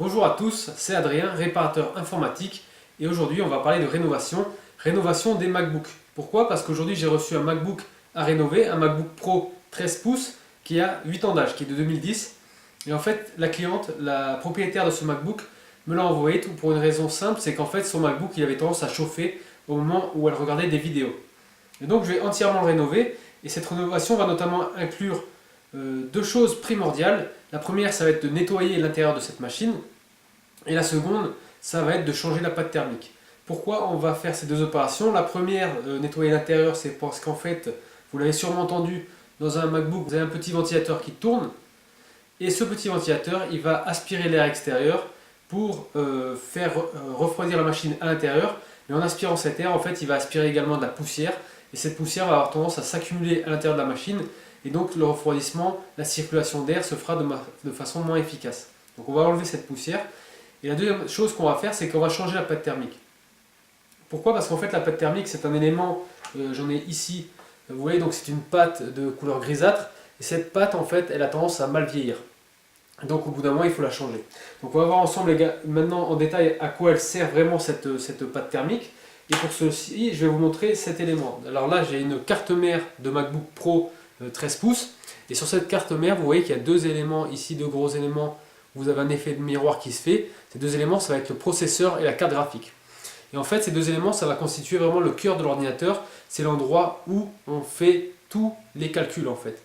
Bonjour à tous, c'est Adrien, réparateur informatique et aujourd'hui on va parler de rénovation des MacBooks. Pourquoi? Parce qu'aujourd'hui j'ai reçu un MacBook à rénover, un MacBook Pro 13 pouces qui a 8 ans d'âge, qui est de 2010. Et en fait la cliente, la propriétaire de ce MacBook me l'a envoyé tout pour une raison simple, c'est qu'en fait son MacBook il avait tendance à chauffer au moment où elle regardait des vidéos. Et donc je vais entièrement le rénover et cette rénovation va notamment inclure deux choses primordiales. La première, ça va être de nettoyer l'intérieur de cette machine. Et la seconde, ça va être de changer la pâte thermique. Pourquoi on va faire ces deux opérations? La première, nettoyer l'intérieur, c'est parce qu'en fait, vous l'avez sûrement entendu, dans un MacBook, vous avez un petit ventilateur qui tourne. Et ce petit ventilateur, il va aspirer l'air extérieur pour faire refroidir la machine à l'intérieur. Mais en aspirant cet air, en fait, il va aspirer également de la poussière. Et cette poussière va avoir tendance à s'accumuler à l'intérieur de la machine. Et donc le refroidissement, la circulation d'air se fera de façon moins efficace. Donc on va enlever cette poussière. Et la deuxième chose qu'on va faire, c'est qu'on va changer la pâte thermique. Pourquoi? Parce qu'en fait la pâte thermique c'est un élément, j'en ai ici, vous voyez, donc c'est une pâte de couleur grisâtre. Et cette pâte en fait, elle a tendance à mal vieillir. Donc au bout d'un moment il faut la changer. Donc on va voir ensemble les gars, maintenant en détail à quoi elle sert vraiment cette pâte thermique. Et pour ceci, je vais vous montrer cet élément. Alors là j'ai une carte mère de MacBook Pro 13 pouces. Et sur cette carte mère, vous voyez qu'il y a deux éléments ici, deux gros éléments. Vous avez un effet de miroir qui se fait. Ces deux éléments, ça va être le processeur et la carte graphique. Et en fait, ces deux éléments, ça va constituer vraiment le cœur de l'ordinateur. C'est l'endroit où on fait tous les calculs en fait.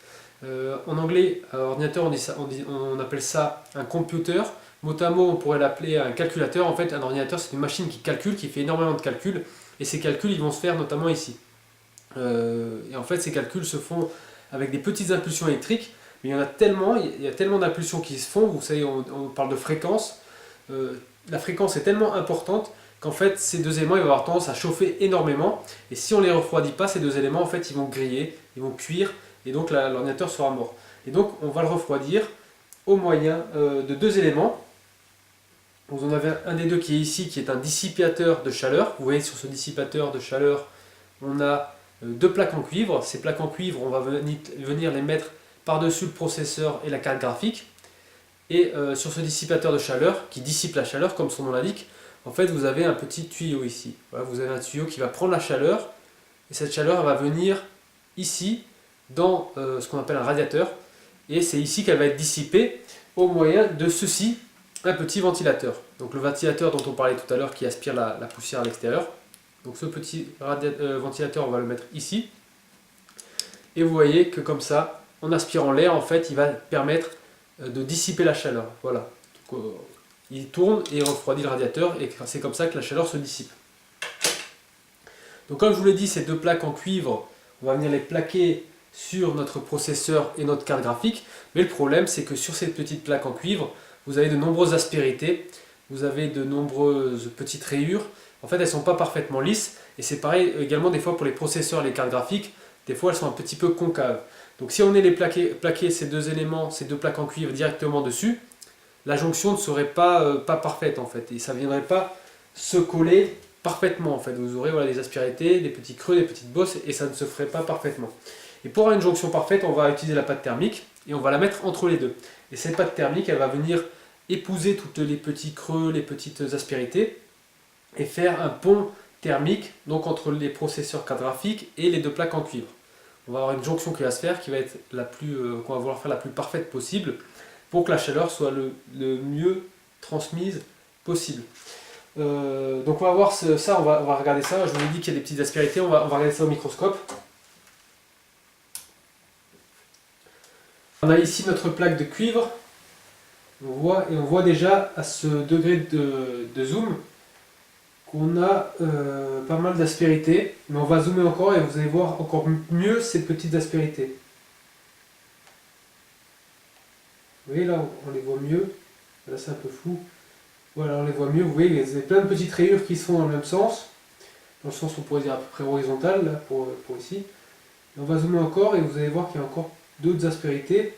En anglais, ordinateur, on appelle ça un computer. Mot à mot, on pourrait l'appeler un calculateur. En fait, un ordinateur, c'est une machine qui calcule, qui fait énormément de calculs. Et ces calculs, ils vont se faire notamment ici. Et en fait, ces calculs se font avec des petites impulsions électriques, mais il y a tellement d'impulsions qui se font, vous savez, on parle de fréquence, la fréquence est tellement importante qu'en fait ces deux éléments ils vont avoir tendance à chauffer énormément, et si on les refroidit pas, ces deux éléments en fait ils vont griller, ils vont cuire, et donc l'ordinateur sera mort. Et donc on va le refroidir au moyen de deux éléments. Vous en avez un des deux qui est ici, qui est un dissipateur de chaleur. Vous voyez sur ce dissipateur de chaleur, on a deux plaques en cuivre. Ces plaques en cuivre, on va venir les mettre par-dessus le processeur et la carte graphique. Et sur ce dissipateur de chaleur, qui dissipe la chaleur, comme son nom l'indique, en fait vous avez un petit tuyau ici. Voilà, vous avez un tuyau qui va prendre la chaleur, et cette chaleur va venir ici, dans ce qu'on appelle un radiateur, et c'est ici qu'elle va être dissipée au moyen de ceci, un petit ventilateur. Donc le ventilateur dont on parlait tout à l'heure qui aspire la poussière à l'extérieur. Donc ce petit ventilateur, on va le mettre ici. Et vous voyez que comme ça, en aspirant l'air, en fait, il va permettre de dissiper la chaleur. Voilà. Donc, il tourne et refroidit le radiateur, et c'est comme ça que la chaleur se dissipe. Donc comme je vous l'ai dit, ces deux plaques en cuivre, on va venir les plaquer sur notre processeur et notre carte graphique. Mais le problème, c'est que sur ces petites plaques en cuivre, vous avez de nombreuses aspérités, vous avez de nombreuses petites rayures. En fait, elles ne sont pas parfaitement lisses, et c'est pareil également des fois pour les processeurs et les cartes graphiques, des fois elles sont un petit peu concaves. Donc si on est plaquer ces deux éléments, ces deux plaques en cuivre directement dessus, la jonction ne serait pas parfaite en fait, et ça ne viendrait pas se coller parfaitement en fait. Vous aurez voilà, des aspérités, des petits creux, des petites bosses, et ça ne se ferait pas parfaitement. Et pour avoir une jonction parfaite, on va utiliser la pâte thermique, et on va la mettre entre les deux. Et cette pâte thermique, elle va venir épouser tous les petits creux, les petites aspérités, et faire un pont thermique donc entre les processeurs carte graphique et les deux plaques en cuivre. On va avoir une jonction qui va se faire, qui va être qu'on va vouloir faire la plus parfaite possible pour que la chaleur soit le mieux transmise possible. Donc on va voir ça, on va regarder ça. Je vous ai dit qu'il y a des petites aspérités, on va regarder ça au microscope. On a ici notre plaque de cuivre. On voit déjà à ce degré de zoom qu'on a pas mal d'aspérités, mais on va zoomer encore et vous allez voir encore mieux ces petites aspérités. Vous voyez là, on les voit mieux. Là c'est un peu flou. Voilà, on les voit mieux. Vous voyez, il y a plein de petites rayures qui sont dans le même sens. Dans le sens, on pourrait dire à peu près horizontal, là, pour ici. Et on va zoomer encore et vous allez voir qu'il y a encore d'autres aspérités.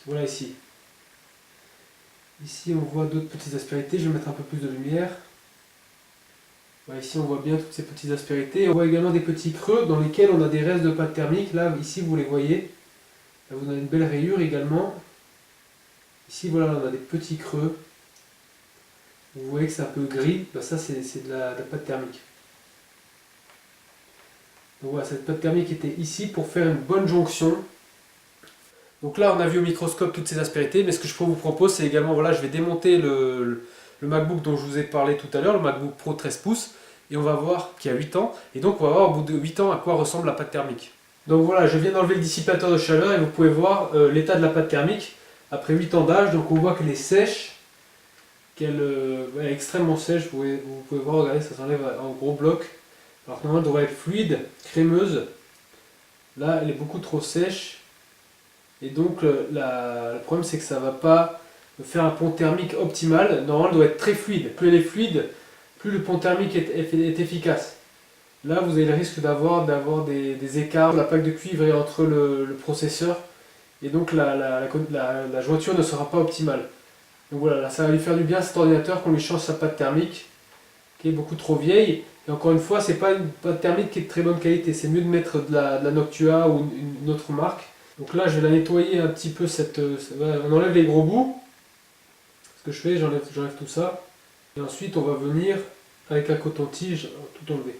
Voilà ici. Ici, on voit d'autres petites aspérités. Je vais mettre un peu plus de lumière. Voilà, ici, on voit bien toutes ces petites aspérités. On voit également des petits creux dans lesquels on a des restes de pâte thermique. Là, ici, vous les voyez. Là, vous avez une belle rayure également. Ici, voilà, on a des petits creux. Vous voyez que c'est un peu gris, bah ça c'est de la pâte thermique. Donc voilà, cette pâte thermique était ici pour faire une bonne jonction. Donc là, on a vu au microscope toutes ces aspérités, mais ce que je vous propose, c'est également, voilà, je vais démonter le MacBook dont je vous ai parlé tout à l'heure, le MacBook Pro 13 pouces, et on va voir qu'il y a 8 ans, et donc on va voir au bout de 8 ans à quoi ressemble la pâte thermique. Donc voilà, je viens d'enlever le dissipateur de chaleur, et vous pouvez voir l'état de la pâte thermique après 8 ans d'âge. Donc on voit qu'elle est sèche, qu'elle est extrêmement sèche, vous pouvez voir, regardez, ça s'enlève en gros bloc. Alors normalement elle devrait être fluide, crémeuse. Là, elle est beaucoup trop sèche. Et donc le problème c'est que ça ne va pas faire un pont thermique optimal. Normalement elle doit être très fluide. Plus elle est fluide, plus le pont thermique est efficace. Là vous avez le risque d'avoir des écarts. La plaque de cuivre est entre le processeur et donc la jointure ne sera pas optimale. Donc voilà, là, ça va lui faire du bien à cet ordinateur qu'on lui change sa pâte thermique qui est beaucoup trop vieille. Et encore une fois, c'est pas une pâte thermique qui est de très bonne qualité. C'est mieux de mettre de la Noctua ou une autre marque. Donc là, je vais la nettoyer un petit peu. On enlève les gros bouts. Ce que je fais, j'enlève tout ça. Et ensuite, on va venir avec un coton-tige tout enlever.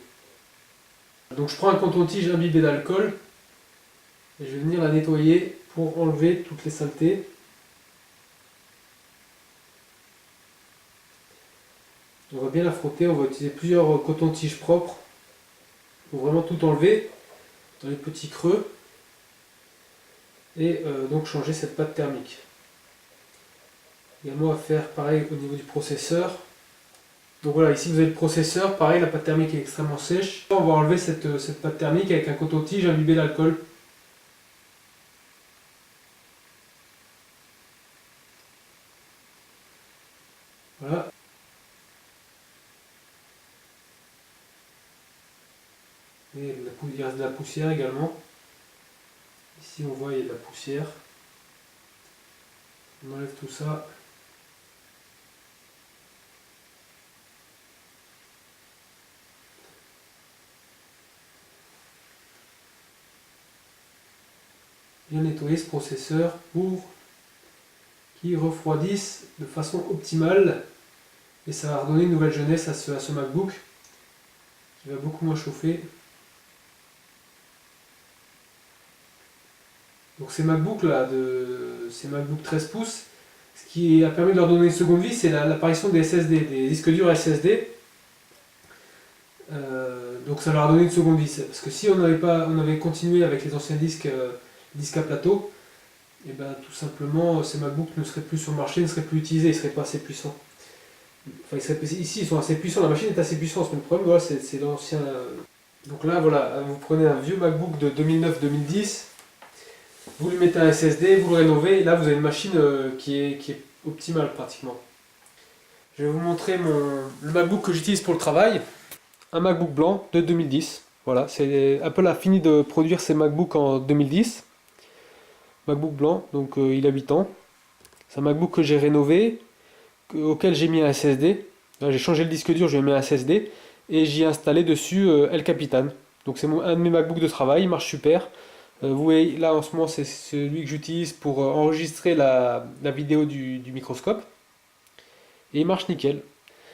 Donc je prends un coton-tige imbibé d'alcool et je vais venir la nettoyer pour enlever toutes les saletés. On va bien la frotter, on va utiliser plusieurs cotons-tiges propres pour vraiment tout enlever dans les petits creux et donc changer cette pâte thermique. Également à faire pareil au niveau du processeur. Donc voilà, ici vous avez le processeur, pareil, la pâte thermique est extrêmement sèche. On va enlever cette pâte thermique avec un coton-tige imbibé d'alcool. Voilà. Et il reste de la poussière également. Ici on voit il y a de la poussière. On enlève tout ça. Bien nettoyer ce processeur pour qu'il refroidisse de façon optimale et ça va redonner une nouvelle jeunesse à ce MacBook qui va beaucoup moins chauffer. Donc ces MacBooks là, ces MacBook 13 pouces, ce qui a permis de leur donner une seconde vie, c'est l'apparition des SSD, des disques durs SSD. Donc ça leur a donné une seconde vie, parce que si on avait continué avec les anciens disques à plateau, et ben tout simplement ces MacBooks ne seraient plus sur le marché, ne seraient plus utilisés, ils ne seraient pas assez puissants. Enfin, ici ils sont assez puissants, la machine est assez puissante, mais le problème voilà, c'est l'ancien. Donc là voilà, vous prenez un vieux MacBook de 2009-2010, vous lui mettez un SSD, vous le rénovez, et là vous avez une machine qui est optimale pratiquement. Je vais vous montrer le MacBook que j'utilise pour le travail, un MacBook blanc de 2010. Voilà, Apple a fini de produire ses MacBooks en 2010. MacBook blanc, donc il a 8 ans. C'est un MacBook que j'ai rénové, auquel j'ai mis un SSD. J'ai changé le disque dur, je lui ai mis un SSD et j'y ai installé dessus El Capitan. Donc c'est un de mes MacBooks de travail, il marche super. Vous voyez là en ce moment c'est celui que j'utilise pour enregistrer la vidéo du microscope. Et il marche nickel.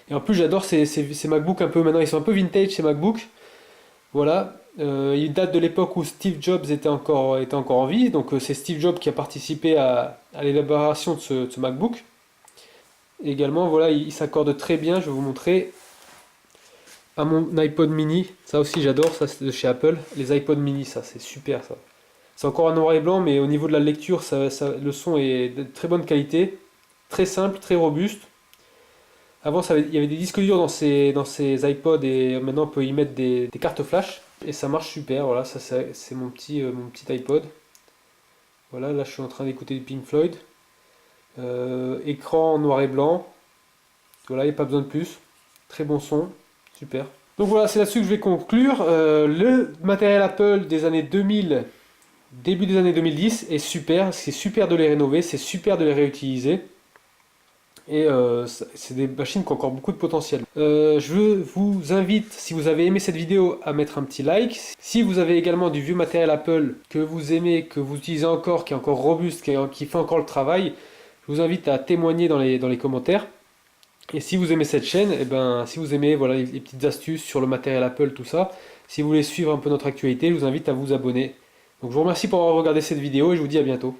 Et en plus j'adore ces MacBooks un peu, maintenant ils sont un peu vintage ces MacBooks. Voilà, il date de l'époque où Steve Jobs était encore en vie, donc c'est Steve Jobs qui a participé à l'élaboration de ce MacBook. Et également, voilà, il s'accorde très bien, je vais vous montrer, à mon iPod mini, ça aussi j'adore, ça c'est de chez Apple, les iPod mini, ça c'est super ça. C'est encore en noir et blanc, mais au niveau de la lecture, le son est de très bonne qualité, très simple, très robuste. Avant, il y avait des disques durs dans ces iPods et maintenant on peut y mettre des cartes flash et ça marche super. Voilà, ça c'est mon petit iPod. Voilà, là je suis en train d'écouter du Pink Floyd. Écran noir et blanc. Voilà, il n'y a pas besoin de plus. Très bon son, super. Donc voilà, c'est là-dessus que je vais conclure. Le matériel Apple des années 2000, début des années 2010 est super. C'est super de les rénover, c'est super de les réutiliser. Et c'est des machines qui ont encore beaucoup de potentiel. Je vous invite, si vous avez aimé cette vidéo, à mettre un petit like. Si vous avez également du vieux matériel Apple que vous aimez, que vous utilisez encore, qui est encore robuste, qui fait encore le travail, je vous invite à témoigner dans les commentaires. Et si vous aimez cette chaîne, et ben, si vous aimez voilà, les petites astuces sur le matériel Apple, tout ça, si vous voulez suivre un peu notre actualité, je vous invite à vous abonner. Donc je vous remercie pour avoir regardé cette vidéo et je vous dis à bientôt.